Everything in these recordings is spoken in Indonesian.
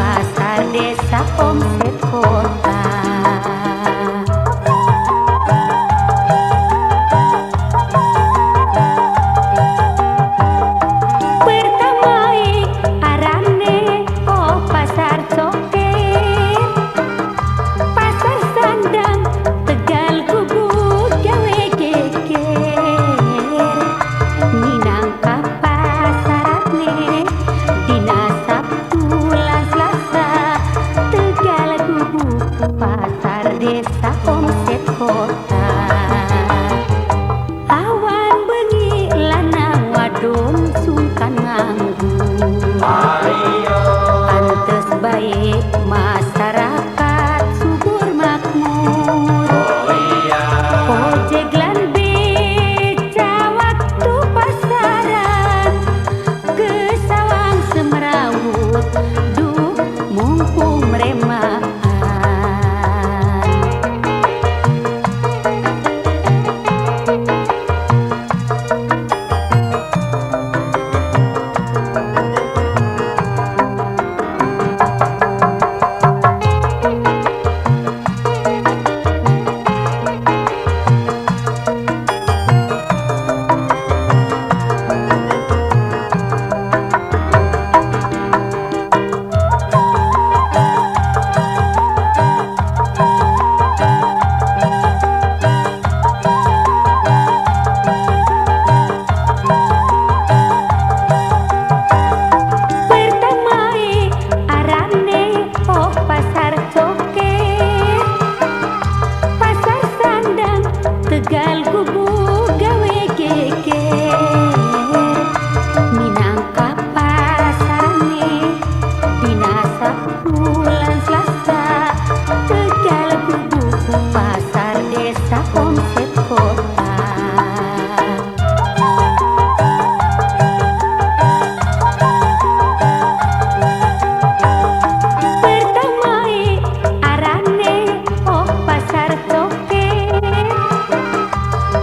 pasar desa omset kota. Pertamai arane oh pasar coker, pasar sandang Tegal Kubu gawe geger. Minangka pasarane dina Sabtu lan Selasa, Tegal Kubu pasar desa omset kota. Awan bengi lanang wadon sungkan nganggu, pantes baik masyarakat subur makmur. Ojek lan beca waktu pasaran ke sawang semrawut, duh mumpung remaan. Pertamai arane oh pasar coker, pasar sandang Tegal Kubu gawe geger. Minangka pasarane dina Sabtu lan Selasa, Tegal Kubu pasar desa omset kota. Pertamai arane oh pasar coker,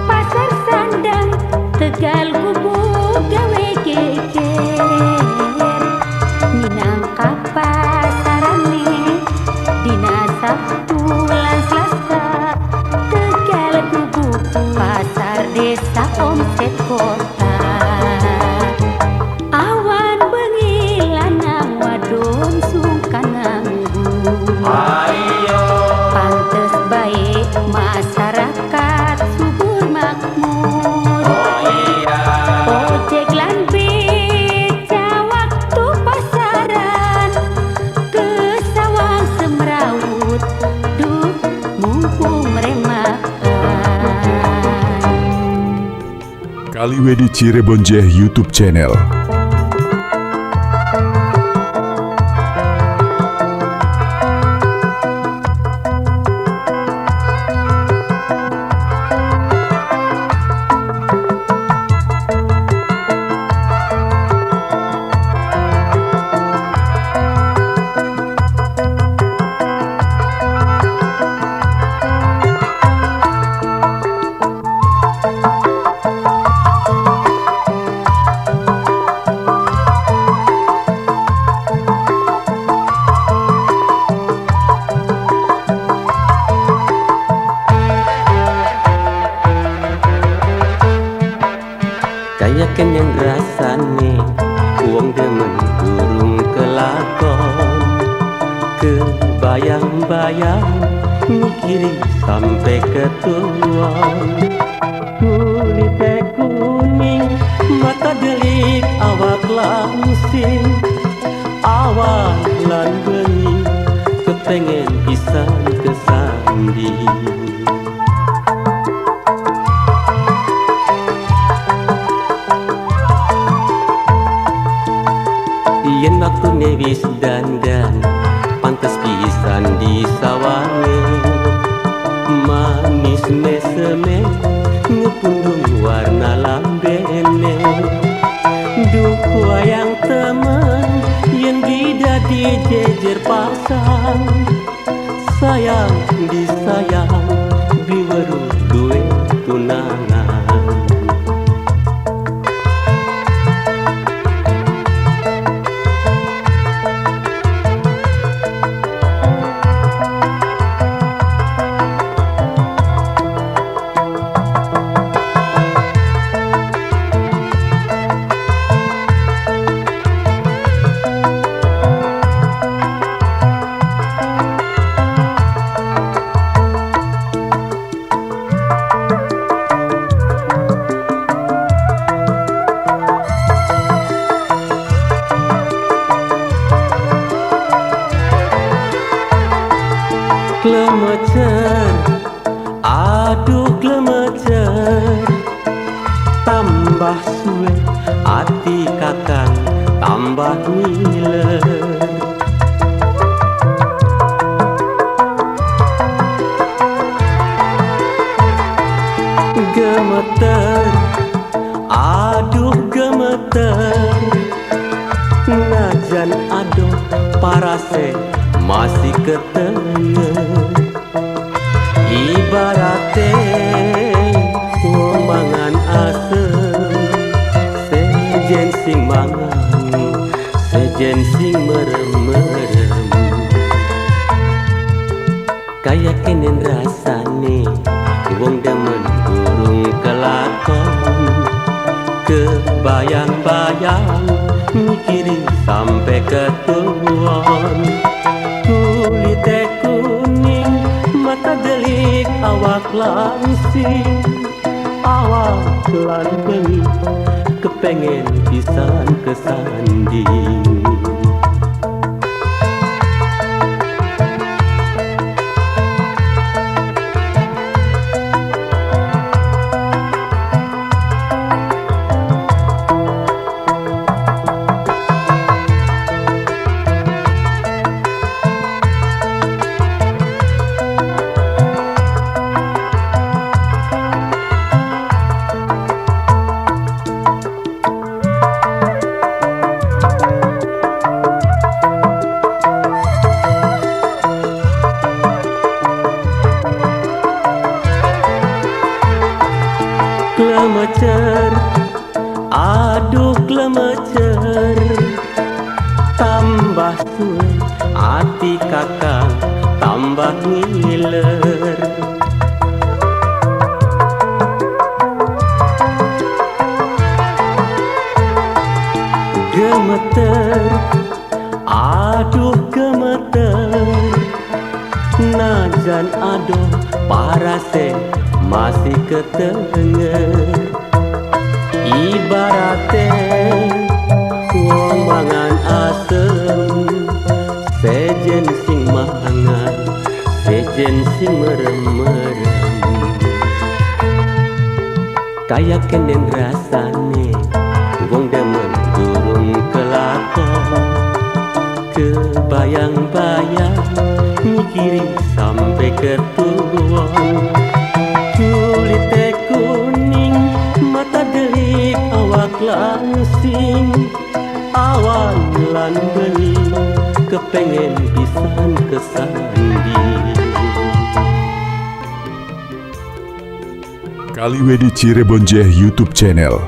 pasar sandang Tegal Kubu gawe geger. Minangka pasarane dina Sabtu lan Selasa, Tegal Kubu pasar desa omset kota. Awan bengi lanang wadon sungkan nganggu, pantes baik masyarakat subur makmur. Ojek lan beca waktu pasaran ke sawang semrawut, duh mumpung remaan. Kaliwedi Cirebon Jeh YouTube channel. Kaya kenyang rasane uang demen burung kelakon, kebayang-bayang mikiri sampai ketuan. Kulit kuning mata delik awak langsing, awan lan bengi kepengen pisan kesanding. Yen waktu newis dandan pantes pisan di sawange, manis meseme ngepundung warna lambene. Duh wayang temen yen bida di jejer pasang, sayang disayang biweru duwe tunangan. Klemecer, aduh klemecer, tambah suwe hati kakang tambah ngiler. Gemeter, aduh gemeter, najan aduh parase masih ketenger. Ibarate wong mangan asem, sejen sing mangan, sejen sing merem-merem. Kayak kenen rasane wong demen burung kelakon, kebayang-bayang mikirin sampai ketuan. Kulite kuning, mata delik, awak langsing, awak lan bengi, kepengen pisan kesanding. Klemecer, aduh klemecer, tambah suwe hati kakang tambah ngiler. Gemeter, aduh gemeter, najan aduh parase masih ketenger. Ibarate wong mangan asem, sejen sing mangan, sejen sing merem-merem. Kayak kenen rasane wong demen burung kelakon, kebayang-bayang mikirin sampai ketuan. Kulite kuning, mata delik, awak langsing, awan lan bengi, kepengen pisan kesanding. Kaliwedi Cirebon Jeh YouTube channel.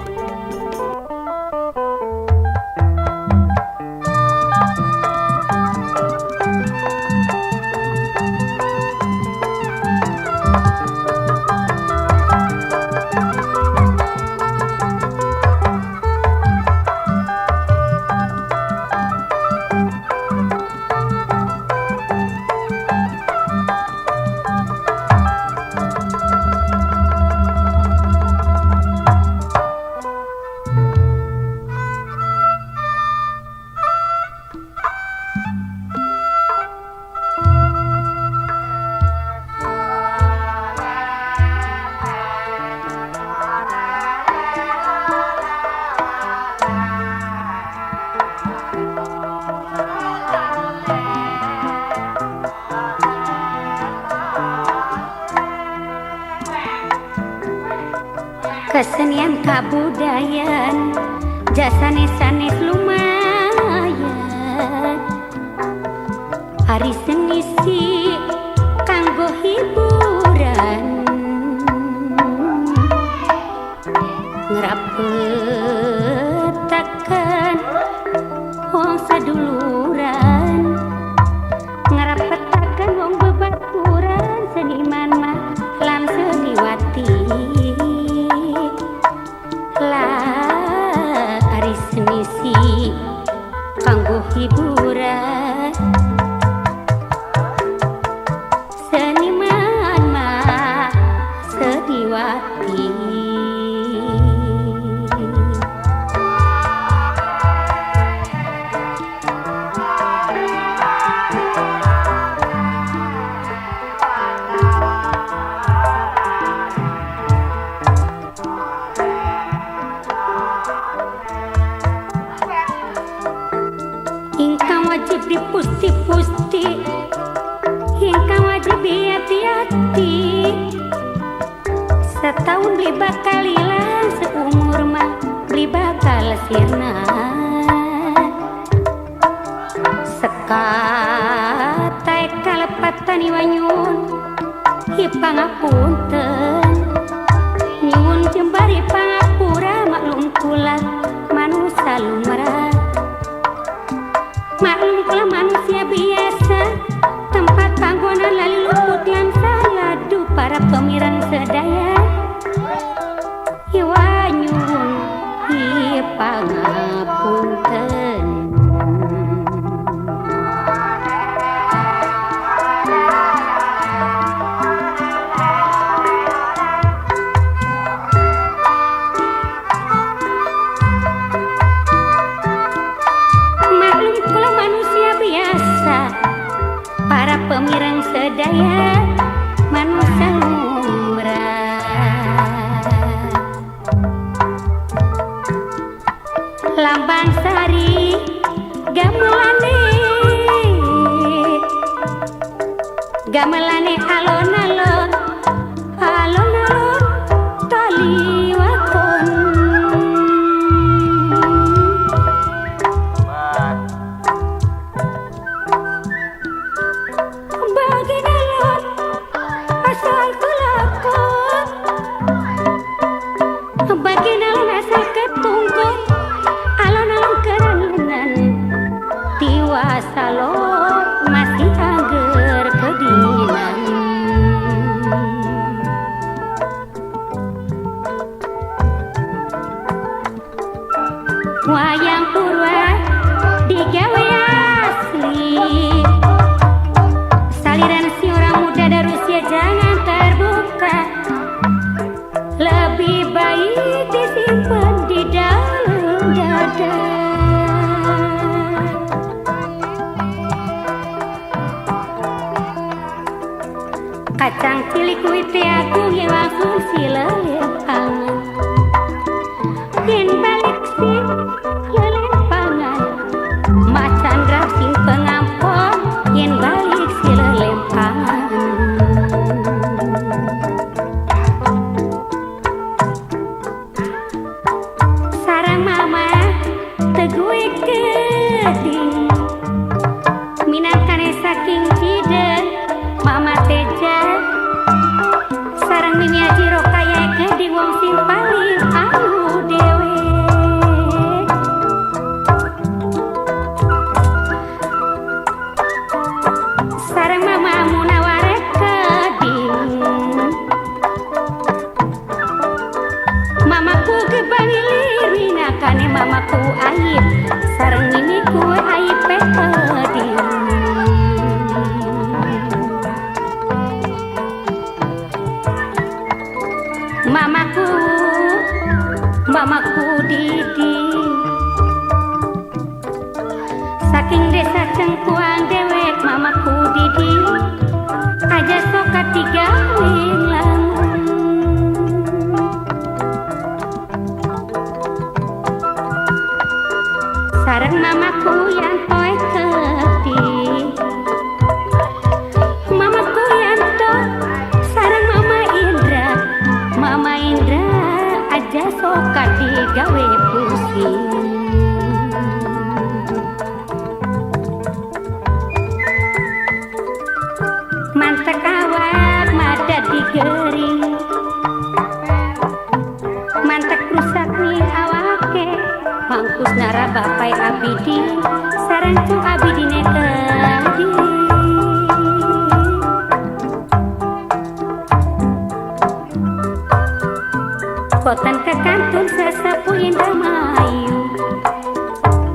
Kesenian kabudayaan jasane sanes lumayan, hari seni si kanggo hiburan, ngerapetaken wong saduluran, ngerapetaken wong bebaturan, seniman mah lan seniwati. Hari seni si kanggo hiburan, seniman salesirna sekatai kalepatan iwanyun ipangapunten nyuwun jembari pangapura maklum kula manusia lumrah maklum kula manusia biasa tempat panggonan lali luput lan saladu para pemirang sedaya iwanyun ipangapunten. Para pemirang sedaya manusia lumrah lambang sari gamelane alon-alon alon-alon taliwaton baginalon asal ketungkung alon-alon kerangan tiwasalon masih ager kedinan wayang purwa digawe asli saliran si orang muda dari usia jangan terbuka lebih baik disimpan di dalam dada kacang cilik wite aku yang langsung silelempangan yen balik sih lelempangan macan sing pengampon yen balik silelempangan sarang mama tegue keding minangkane saking cideng mama teja sarang mimi ajiro kaya keding wong sing paling anu dewe sarang mama munaware keding mamaku kebangilir minakane mamaku aib sareng mimiku aib peding mamaku didi saking desa cengkuang dewek mamaku didi aja sokat digawin lamun sareng mamaku yang toy keding mamaku yang toy sareng Mama Indra aja sokat digawe pusing mantek awak madat digering mantek rusak nih awake mangkus nara bapai abidi sareng cu abidine keding boten kekantun sesepu Indramayu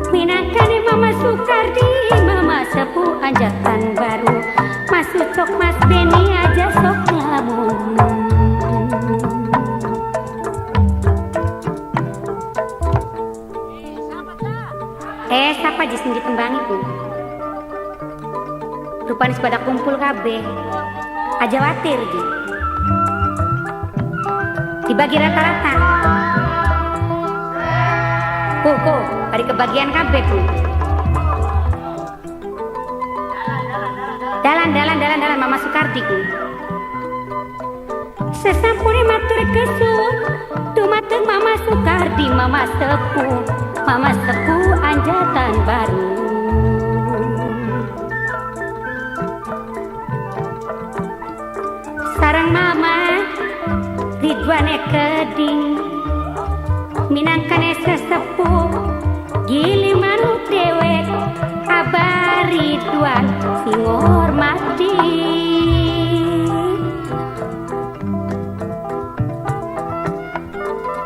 minangkane mama Sukardi mama sepu anjatan baru masuk cok mas Beni aja sok lamun siapa aja sing ditembangi ku rupanya pada kumpul kabeh aja watir ji dibagi rata-rata kuh hari kebagian kabeh ku dalan mama Sukardi ku sesampune matur kesuwun dumateng mama Sukardi mama sepuh mama sepuh anjatan baru. Sarang mama Ridwane Keding minangkane sesepuh gili manuk dewek Abah Ridwan sing ngormati.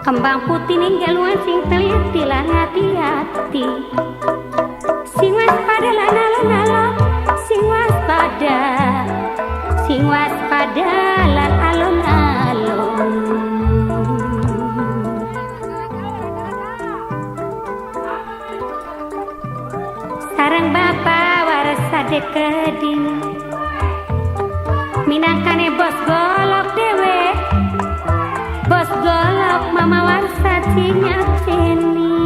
Kembang putih ninggaluan sing teliti lan hati-hati, sing waspada lan alon-alon, sing waspada, sing waspada lan alon-alon. Sareng bapak waras sade Keding minangkane bos golok dewe, bos golok mama warsa cinyak seni.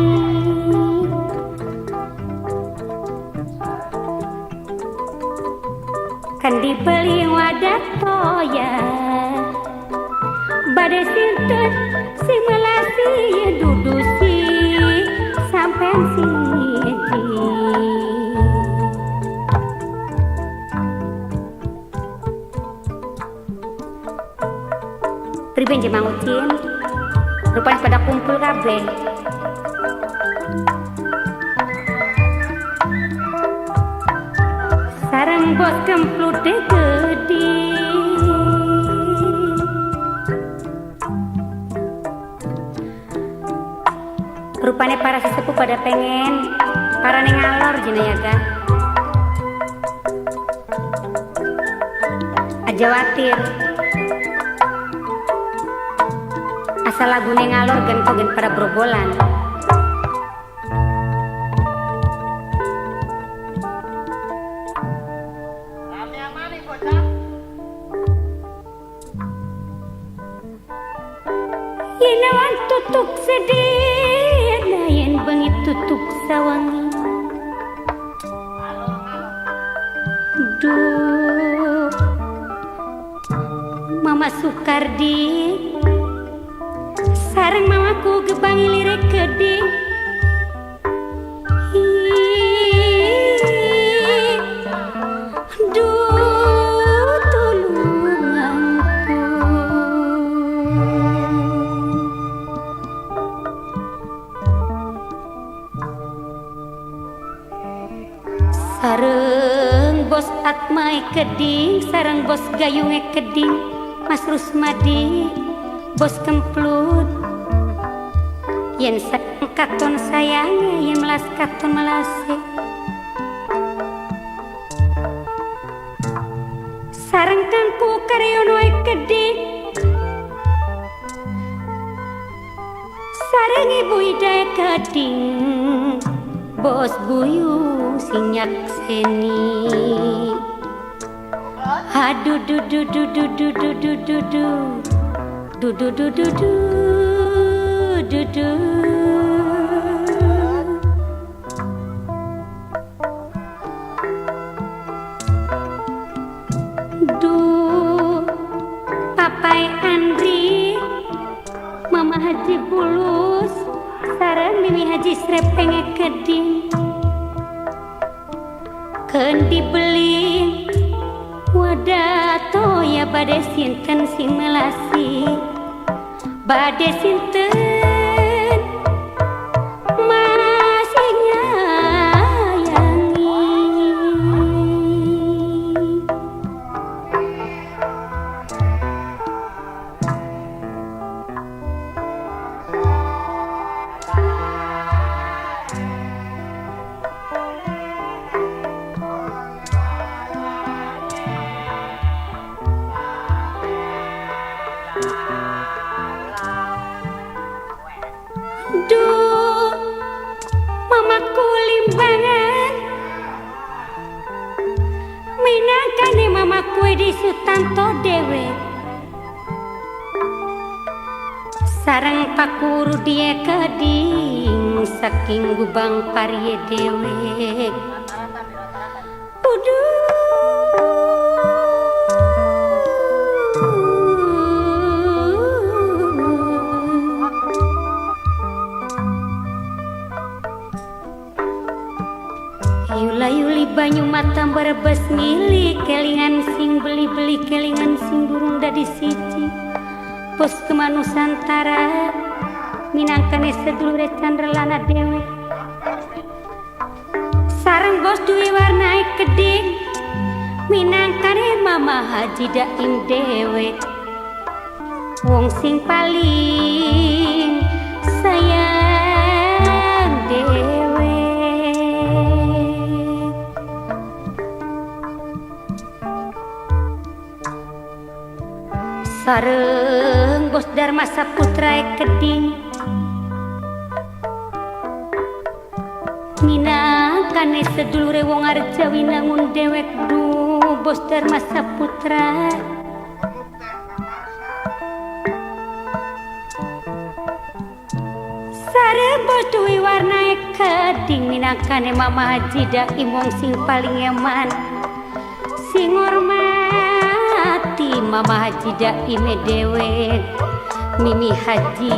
Kan dibeli wadah toya badai sinten si melasi dudu si sampen si priben je mangucin rupanya pada kumpul kabeh. Sareng bos kemplut gede rupanya para sesepuh pada pengen para nengalor jenayaga aja watir asal lagu nengalor gen kogen pada brobolan. Inawan tutuk sedih nayen bengi tutuk sawangi. Duh Mama Sukardi sareng mamaku gebangi lirik Keding. Duh tulung sareng bos Atmai Keding, sareng bos Gayunge Keding, Mas Rusmadi, bos Kemplut. Yen sareng katon sayange, yen melas katon melase. Sareng Kangku Karyono Keding, sareng Ibu Hidayah Keding, bos Buyu sinyak seni. Aduh du du du du du du du du du du du du du du du. Duh Papai Andri, Mama Haji Bulus, sareng Mimi Haji Srepenge Keding. Keun dibeli wadah toya bade sinten sing melasi, bade sinten masih nyayangi. Duh, mamaku limbangan, minangkane mamaku di Sutanto dewe, sareng pakuru dia Keding, saking gubang parie dewe. kelingan sing beli-beli kelingan sing burung dadi siji bos kema Nusantara minangkane sedulure Candralana dewe sareng bos duwe warna keding minangkane Mama Haji Daim dewe wong sing paling sayang dewe sareng bos Dharma Saputra keding minangkane sedulure wong Arjawi nangun dewek du bos Dharma Saputra sareng bos duwe warna keding minangkane Mama Haji Daim wong sing paling eman sing hormati Mama Haji Daim dewe Mimi Haji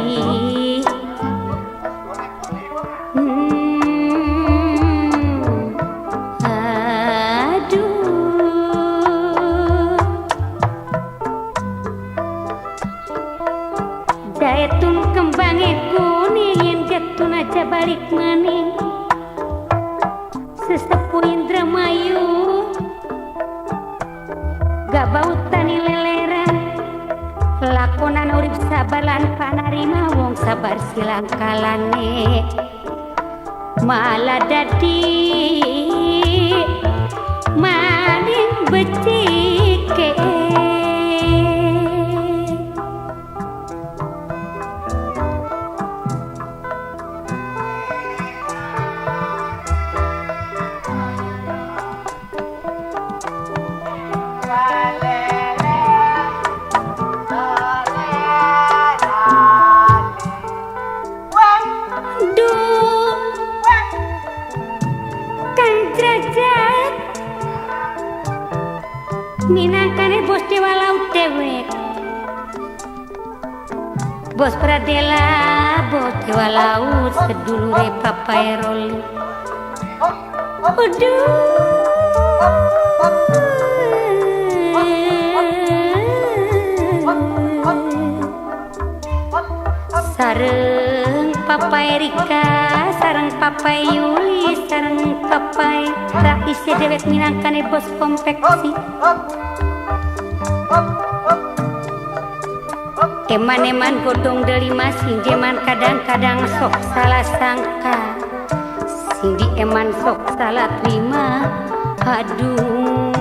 Jaitun kembange kuning yen getun aja balik maning sesepuh Indramayu gak bau tani leleran lakonan urip sabar lan panarima wong sabar silang kalane malah dadi maning becike minangkane bos Dewa Laut dewek bos Pradela bos Dewa Laut sedulure Papai Roli sareng Papai Rika sareng Papai Yuli sareng Papai Rais dewek minangkane bos konveksi eman-eman godong delima sing eman kadang-kadang sok salah sangka sing di eman sok salah terima aduh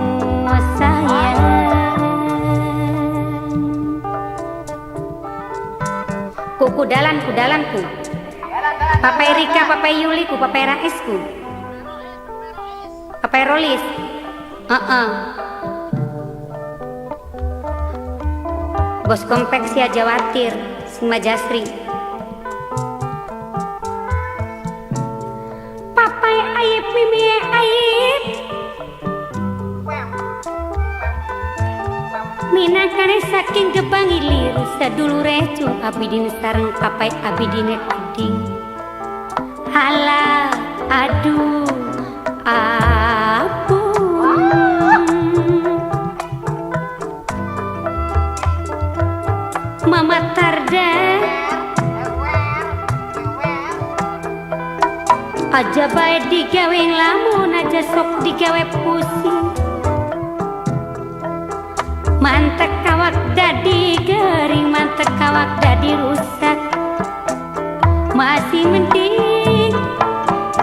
sayang kudalanku Papai Rika Papai Yuli ku Papai Rais ku Papai Rolis bos konveksi Jawatir sing Majasri Papai Aib Mimi Aib minangkane saking Gebang Iliru sadulure cung Abidin sareng Papai Abidine keding halah aduh Mama Tarda aja bae digawe lamun aja sok digawe pusing mantek kawak dadi gering mantek kawak dadi rusak masih mending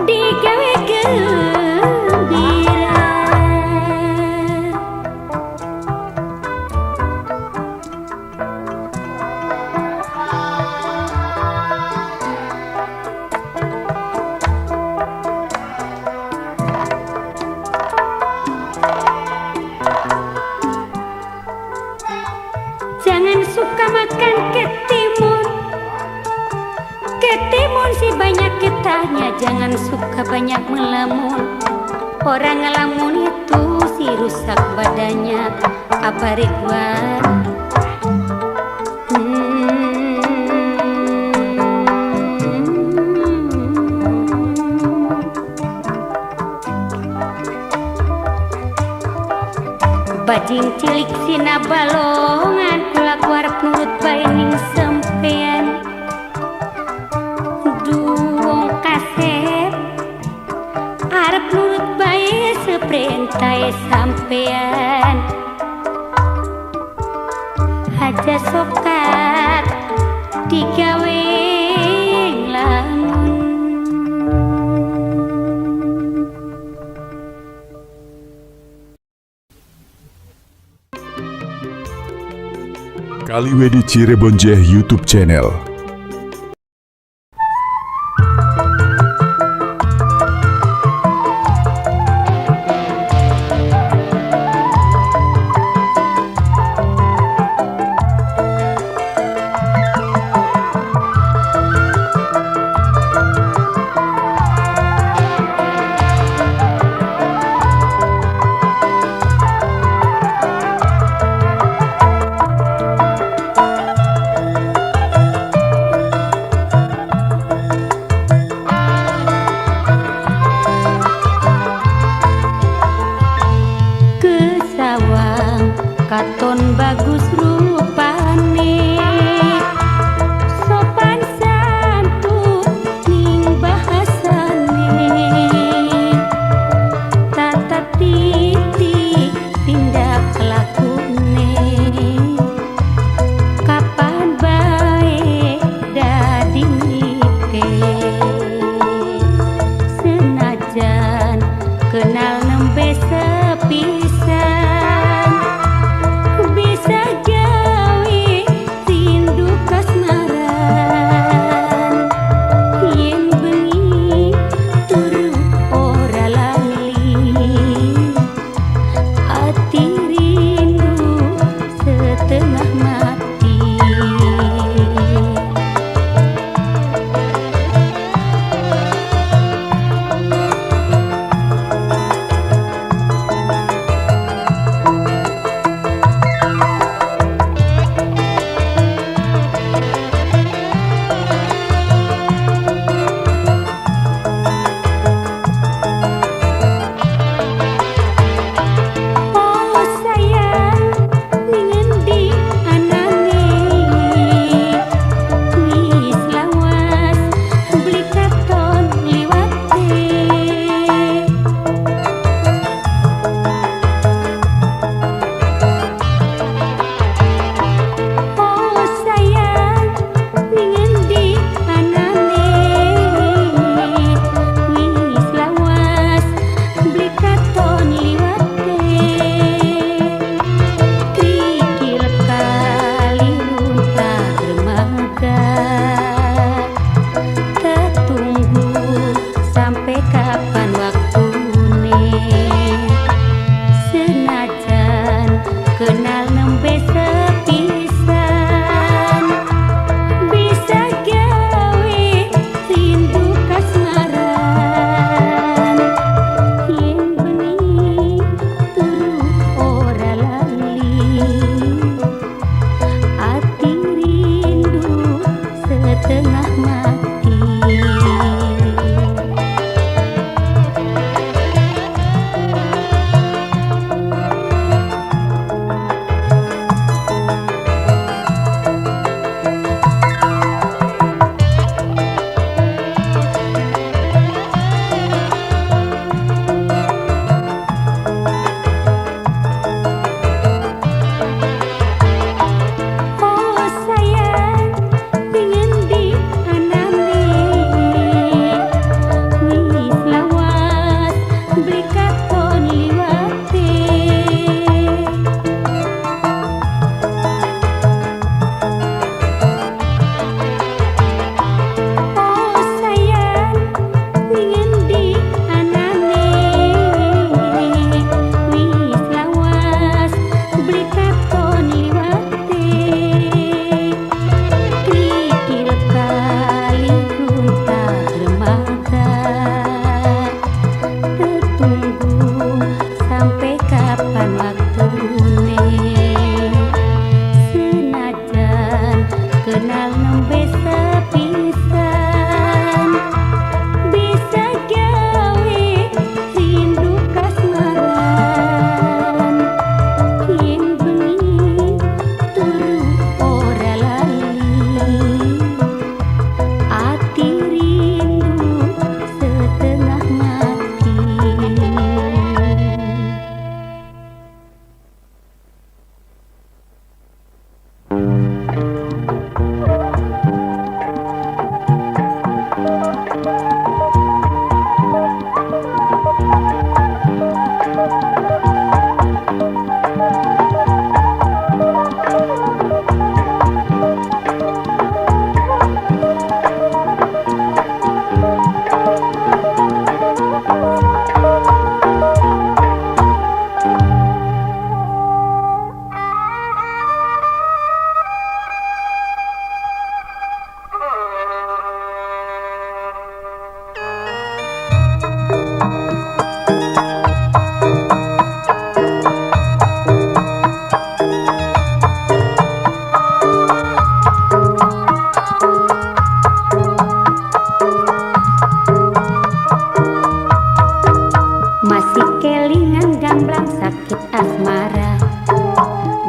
digawe gembira jangan suka makan ketimun si banyak getahnya jangan suka banyak melamun orang ngelamun itu si rusak badannya apa Ridwan bajing cilik sina balongan kulak warep nurut bae ning sampean duong kasep arep nurut bae seperintah sampean aja sokat digawe lamun. Kaliwedi Cirebon Jeh YouTube channel. Katon bagus rupane sopan santun ning bahasane tata titi tindak lakune kapan bae dadi mite senajan kenal nembe sepisan bisa gawe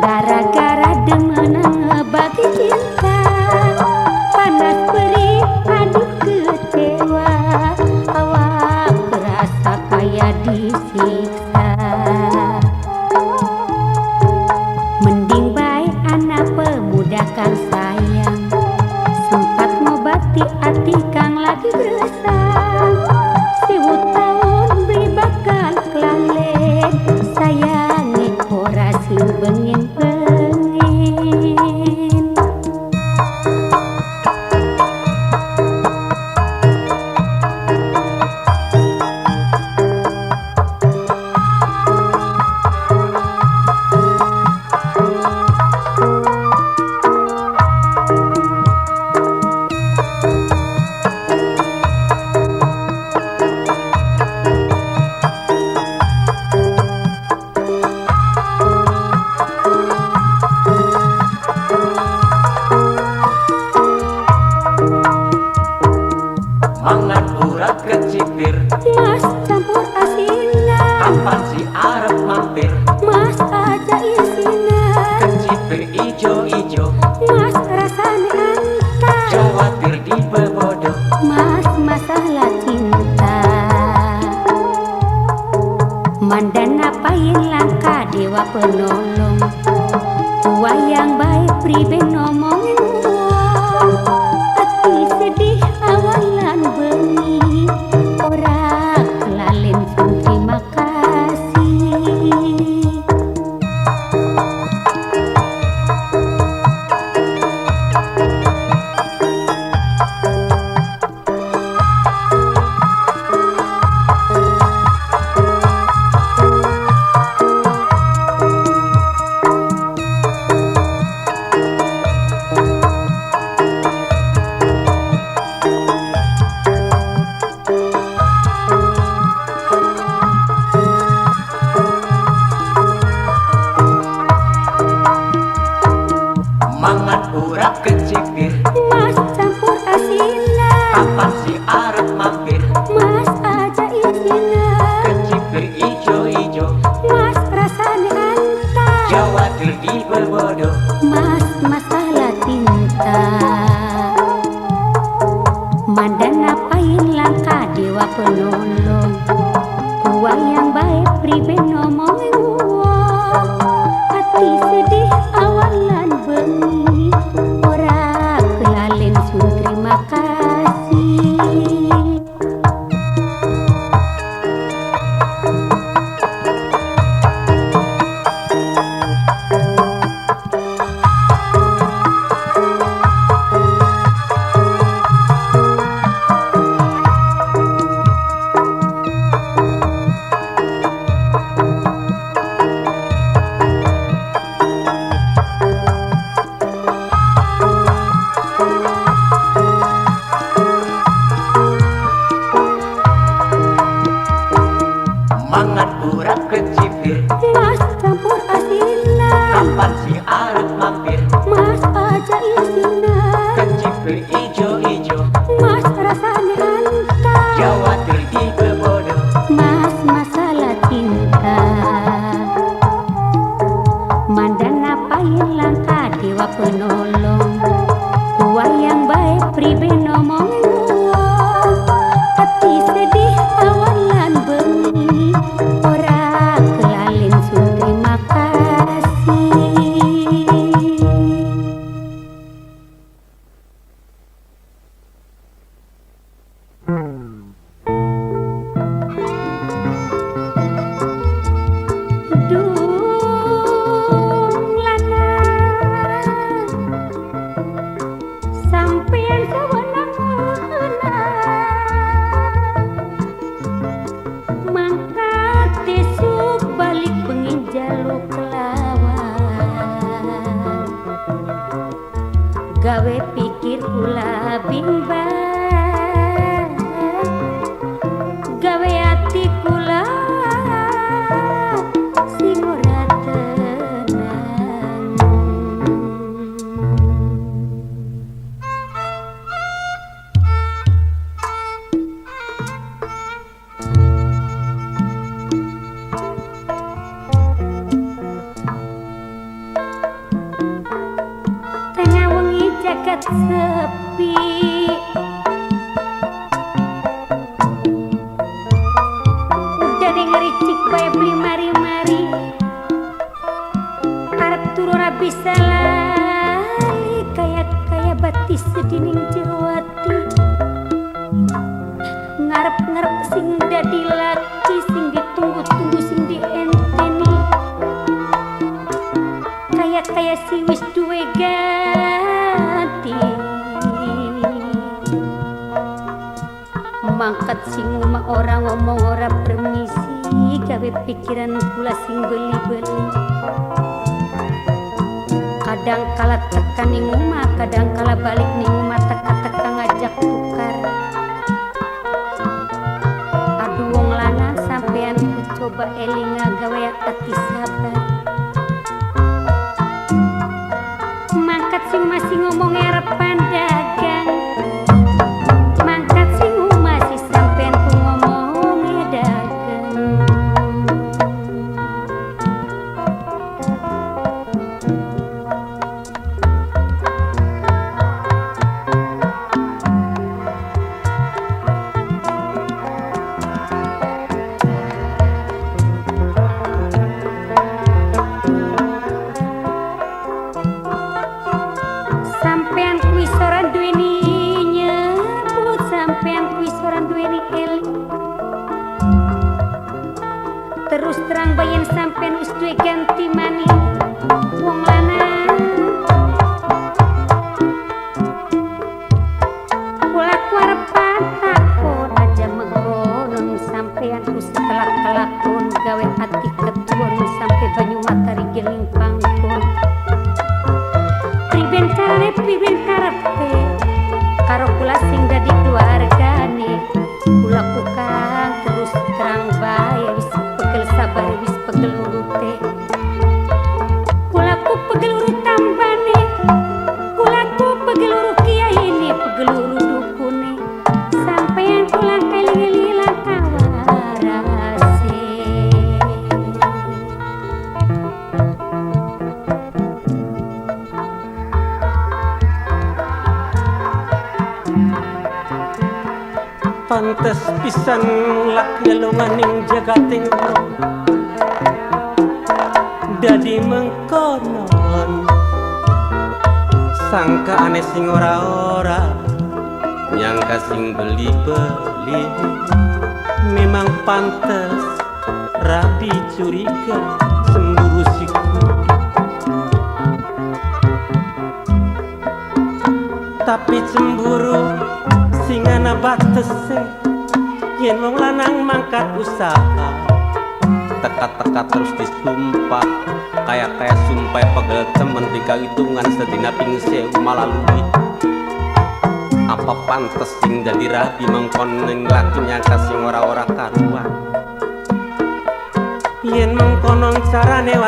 gara-gara demen bagi cinta panas perih aduh kecewa awak berasa kayak disiksa mending baik anak pemuda kang sayang sempat ngobati hati kang lagi gersang 1000 tahun beri bakal kelalen sayangi ora sing bengin-bengin mangan urat kecipir Mas campur asina kapan si arep mampir Mas aja isina kecipir ijo-ijo Mas rasane antar khawatir di bebodo Mas masalah cinta Mandana payin langka dewa penolong wayang baik pribe ngomongin uang hati sedih awalan bengi ora kelalen sun terima kasih mangan urat kecipir Mas campur asina kapan si arep mampir Mas aja isina kecipir ijo-ijo Mas rasane antar khawatir di bebodo Mas masalah cinta Mandana payin langka dewa penolong wayang baik pribe ngomongin uang hati sedih awalan bengi ora kelalen sun terima kasih mangan urat kecipir Mas campur asina kapan si arep mampir Mas aja isina kecipir ijo-ijo Mas rasane antar khawatir di bebodo Mas masalah cinta Mandana payin langka dewa penolong wayang baik pribe ngomongin uang hati sedih awalan bengi ora kelalen sun terima kasih Dung lanang sampeyan sawenang mangkat besok balik penginjaluk lawan gawe pikir kula bimbang gawe hati kula sing ora tenang sepi udah dengericik bae beli mari-mari arep turu ora bisa lali kaya batis sedining jero ati ngarep-ngarep sing dadi laki sing ditunggu-tunggu sing dienteni kaya si wis duwe ganti mangkat sing mah orang ngomong ora permisi gawe pikiran pula sing beli-beli kadang kala tekan ning omah kadang kala balik ning omah teka-teka ngajak tukar aduh wong lanang sampean ku coba eling gawe ati sabar mangkat sing masih ngomong erepan dagang mangkat sing masih sampean ku ngomong dagang sampean kuwi soran duweni nyebut sampean kuwi soran duweni eling terus terang bayen sampean wis duwe ganti mani wong lanang kula arep takon aja mengkonon sampean ku setelah kelakon gawe ati ketuon sampai banyu matahari geling pangkon priben karepe karo kula sing dadi keluargane kula kukang terus terang bae wis pegel sabar wis pegel urute kula ku pegel urut tambane kula ku pegel urut kiyaine pegel urut dukune sampean kula keling-eling kawarase pantes pisan lak ngelunganing jagating dadi mengkonon sangka aneh sing ora-ora nyangka sing beli-beli memang pantes rapi curiga semburu siku tapi cemburu sing ana batese yen wong lanang mangkat usaha teka-teka terus disumpah kaya sumpah pegel temen dikahitungan sedina ping 1000 malah luwih apa pantes sing dadi rabi mengkon ning lakinya kasing ora-ora karuan yen mengkonon carane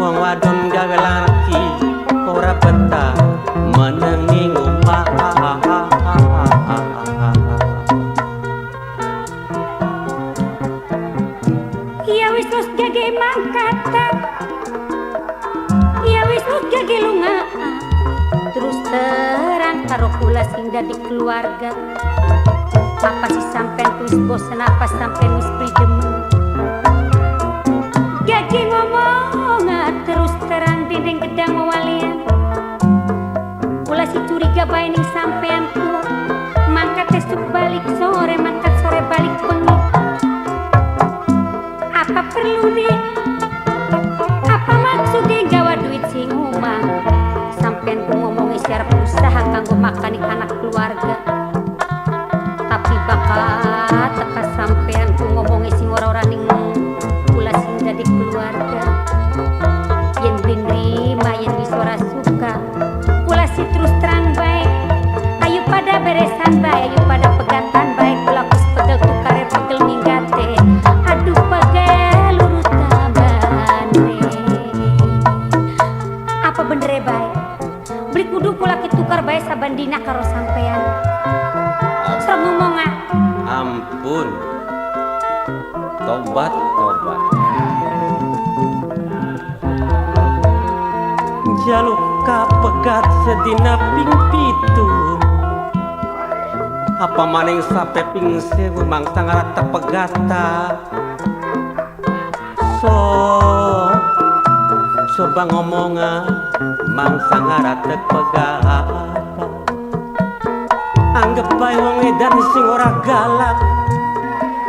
wong wadon gawe laki ora betah meneng ning omah iya wis terus gage mangkata iya wis terus gage lunga terus terang karo kula sing dadi keluarga apa sih sampean wis bosen apa sampean wis pridemen gage ngomong terus terang dinding gedang walian kula si curiga bae ning sampean ku mangkat esuk balik sore mangkat sore balik bengi apa perlu nih apa maksudnya gawa duit sing omah sampean ku ngomongnya secara usaha kanggo makani anak keluarga tapi bakal teka sampean ku ngomongnya sing ora-ora ning kula sing dadi keluarga yen nerima yen wis ora suka kula si terus terang baik ayo pada beresan baik ayo pada pegatan baik kula kus pegel tukare pegel minggate aduh pegel urut tambane apa bener baik beli kudu kula kitukar baik saban dina karo sampean sok ngomong ampun tobat jaluk kapek pegat sedina ping pitu apa maning sape ping sewu mangsa ngarata pegata coba ngomongan mangsa ngarata pegata anggap bae wong edan sing ora galak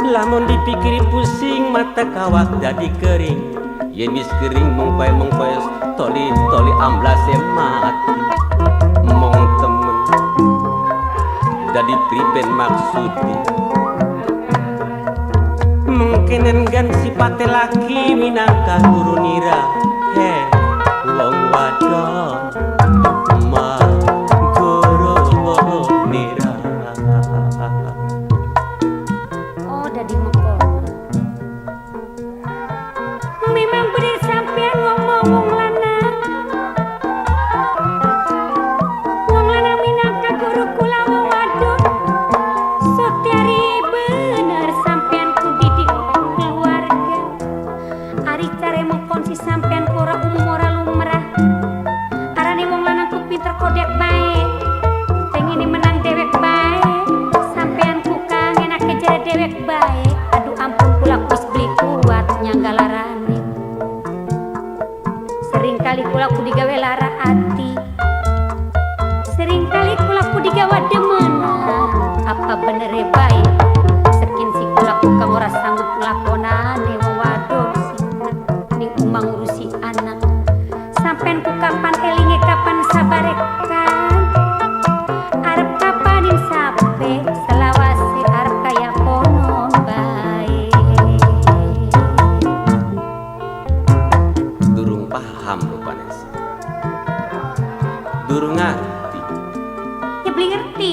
lamun dipikiri pusing mata kawat jadi kering yen wis kering mongkoe toli amblase mati mong temen jadi priben maksudnya mungkin enggan sipate laki minangka guru nira wong wadon ma guru nira oh dadi mengko memang bener sampean ngomong wong lanang minangka guru kula wong wadon sotiari bener sampean ku didik keluarga ari care mengkon si sampean ora umum ora lumrah arane wong lanang ku pinter kodek bae pengen menang dewek bae sampean ku kangen ake jare dewek bae aduh ampun kula wis beli kuat nyanggalarane sering kali kula ku digawe lara ati sering kali kula ku digawa demenan apa bener bae sekin si kula ku kang ora sanggup nglakonane wong wadon ning umang ngurusi anak sampean ku kapan elinge kapan sabare kan arep kapanin sampe selawase arep kaya konon bae durung paham rupane durung ngerti ya beli ngerti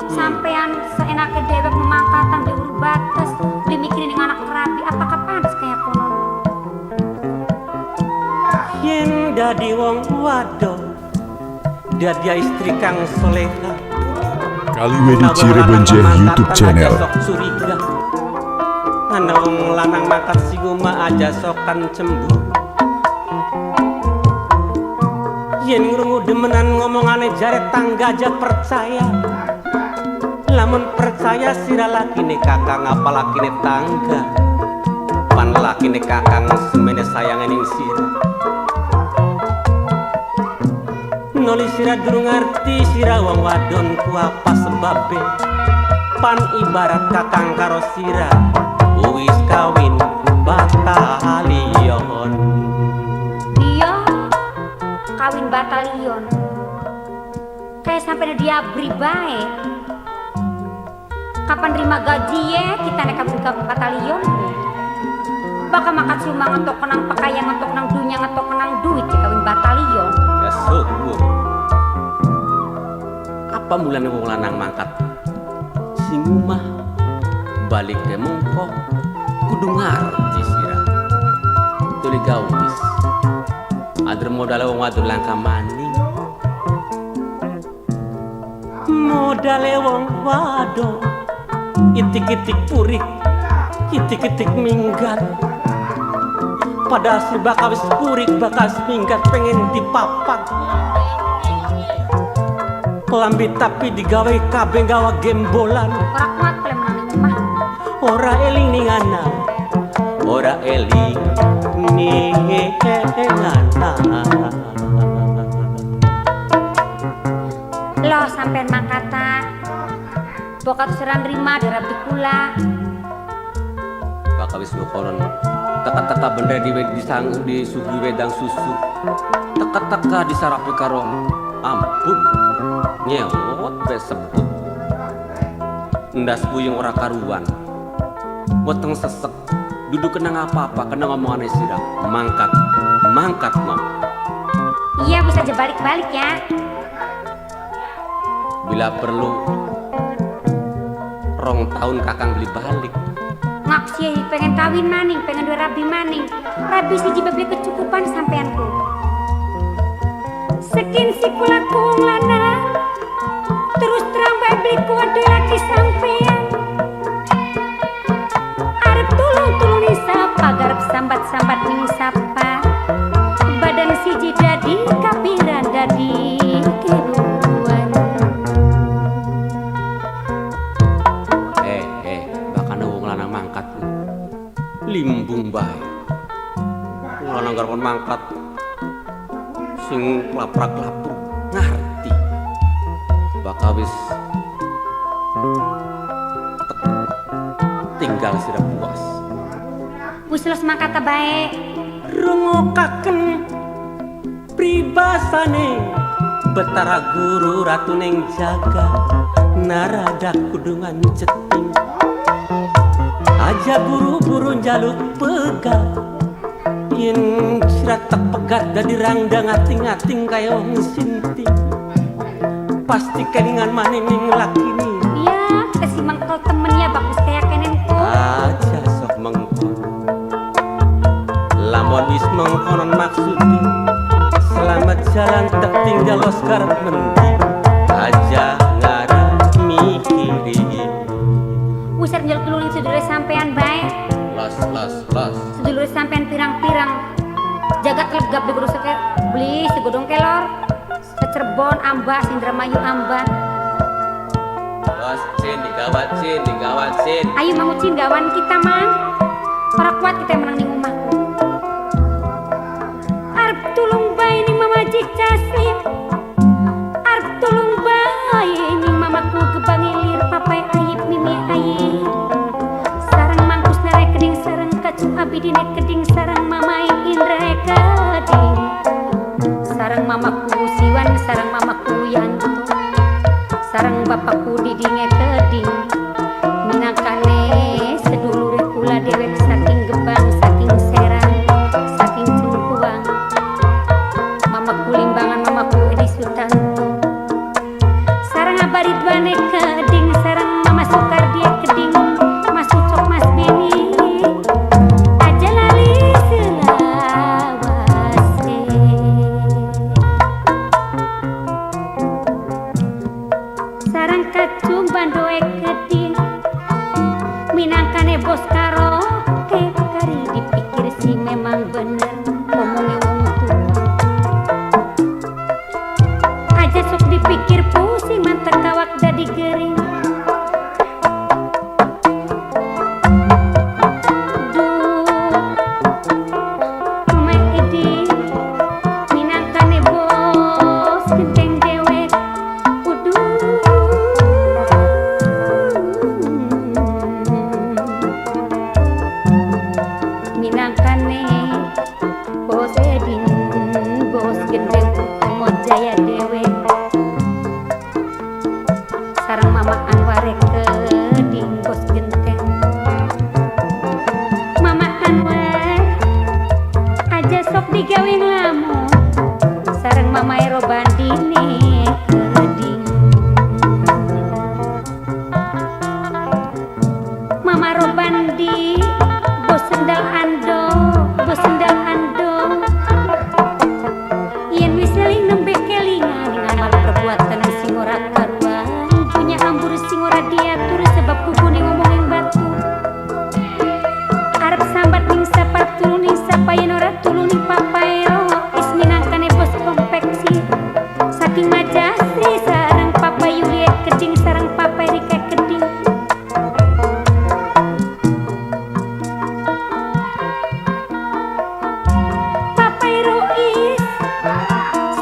sampean seenake dewek memangkatan di uru batas beli mikirin yang anak kerabi apakah pantas kayak konon yen dadi wong wadon dadi istri kang soleha Kaliweni Cirebon YouTube channel. sok curiga ana wong lanang mangkat siguma aja sokan cemburu yen ngrungu demenan ngomongane jare tangga aja percaya lamun percaya sira lakine kakang apa lakine tangga pan lakine kakang semene sayang ning sira noli sira durung ngerti sira wong wadon ku apa sebabe pan ibarat kakang karo sira wis kawin batalion iya kawin batalion kayak sampai diabri bae kapan terima gaji ya kita nek kawin ke batalion bakal makan cuma ngetok kenang pakaian ngetok nang dunya ngetok kenang duit cek kawin batalion ya syukur apa mulane wong lanang mangkat sing umah balik ke mongko kudu ngarti sira tuli gawis adre modal wong wadon langka maning modale wong wadon itik-itik purik itik-itik minggat pada si bakal wis purik bakal minggat pengen dipapak lambi tapi digawe kabeh gawa gembolan ora kuat klem nang mah ora eling ning ana ora eling ning ana lo sampean mangkata bokat serang rima dirabi kula bakal wis koron teka-teka bener di sugi wedang susu teka-teka disarapi karo ampun nyewot beseput ndas buyung ora karuan weteng sesek duduk kena apa-apa kena ngomongan sirah mangkat mam iya bisa aja balik-balik ya bila perlu rong tahun kakang beli balik ngaksi pengen kawin maning pengen dua rabi maning rabi si jiba beli kecukupan sampeanku sekin si kulaku wong lanang terus terang bae beli kuat lagi sampean arep tulung sapa garap sambat-sambat ning sapa badan siji dadi kapiran dadi anggar-anggar mangkat sing klaprak-klapuk ngarti bakal wis tinggal sira puas. Wis les mangkat bae. Rungokaken pribasane Betara Guru Ratu ning jaga narada kudungan ceting aja buru-buru njaluk pegat yen sira tak pegat dadi rangda ngating-ngating kaya wong sinting pasti keningan maning ning lakini Iya, kasih mangkel temennya bagus kayak kenen kok. aja sok mengkon lamun wis mengkonon maksudnya selamat jalan tak tinggal Oscar mendi aja ngara mikiri Usir njel keluling sedulur sampean bae. las Sedulur sampean pirang-pirang. Jagat legap di guru seker. Beli segodong kelor. Secerbon Amba, Indramayu Amba. los digawat cin Ayo mangucin gawan kita mang. Para kuat kita yang menang ning omahku. Arep tulung bae ning mamajik caslim. Arep tulung bae ning mamaku gebangilir papai ayib mimi ayib. Sarang mangkus nare keding sarang kacung abidine keding sarang mamai Indra keding. Sarang mamaku siwan sarang mamaku yanto. Sarang bapakku didinge keding. Minangkane sedulure kula dewek saking gebang saking serang saking cengkuang. Mamaku limbangan mamaku edi sutanto. Sarang abaridwane keding sarang mama sukar dia keding mas ucok mas beni aja lali selawase. Sarang kacung bandoe keding minangkane bos karaoke kari dipikir si memang bener ngomongnya wong tua aja sok dipikir pusing mantek kawak dadi gering duh mama edi minangkane bos genteng dewek uduh minangkane bos edin bos gendeng mau jaya dewe sarang mama Anware keding bos genteng mama Anwar aja sok digawe nglamun sarang mama Ero bandine keding mama Robandi bos sendal ando yen wis eling nembe kelingan dengan mal perbuatan sing ora karuan punya ambur sing ora diatur sebab kukune ngomong yang batu arep sambat ning sapa tulung ning sapa yen ora tulung ning papaero is minangkane bos konveksi saking majasi sareng papa Yuliet keding sareng papa Rika keding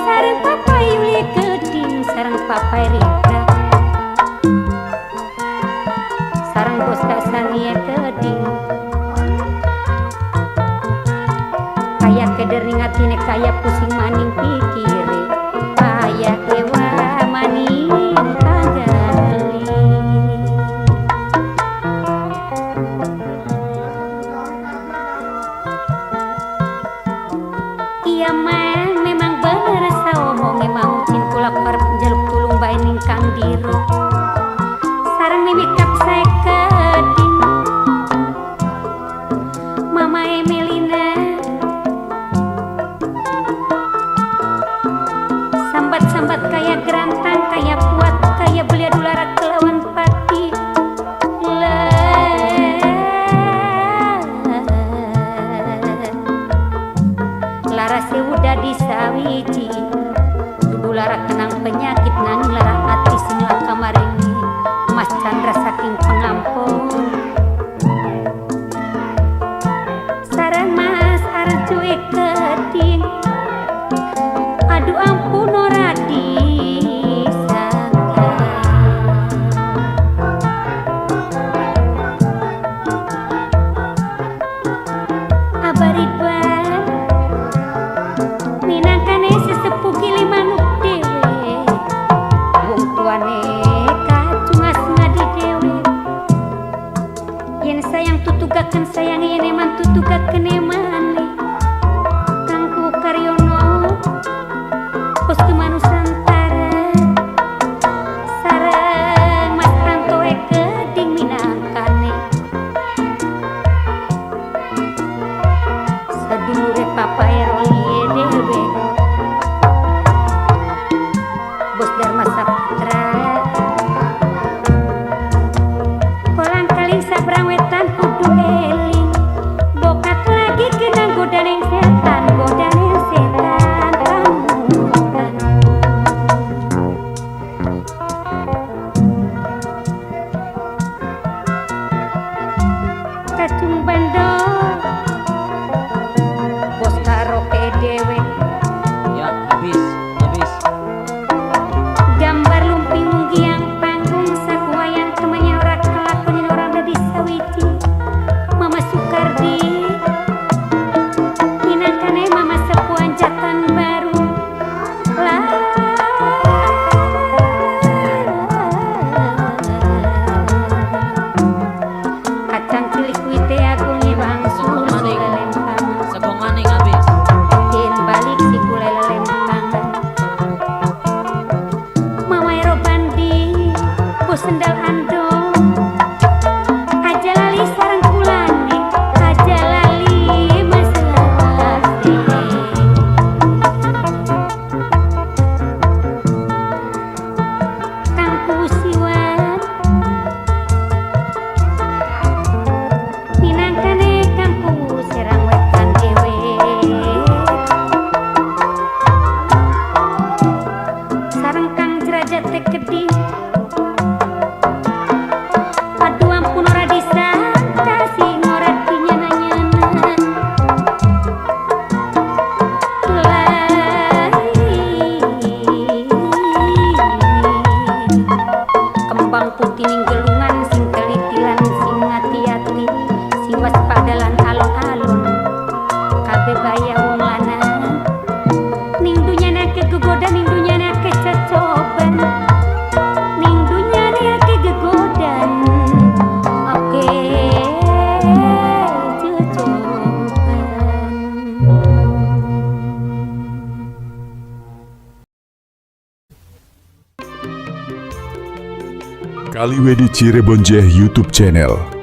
sareng papa Yuli keding sareng papa Rika sareng bos Dasania keding kaya kedering atine kaya pusing maning pikire kaya ewa maning kagali iya man memang bener saomongnya mau cin kula karep njaluk tulung bae ning Kang Diro sareng mimikap sae keding mama Emelina sambat-sambat kaya gerantang kaya kuat kaya belia dulara kelawan pati larase udah disawiji dudu lara kenang penyakit nanging lara ati sing kamarengi Mas Chandra saking pengampun sareng Mas Arjue Kaliwedi Cirebon Jeh YouTube channel.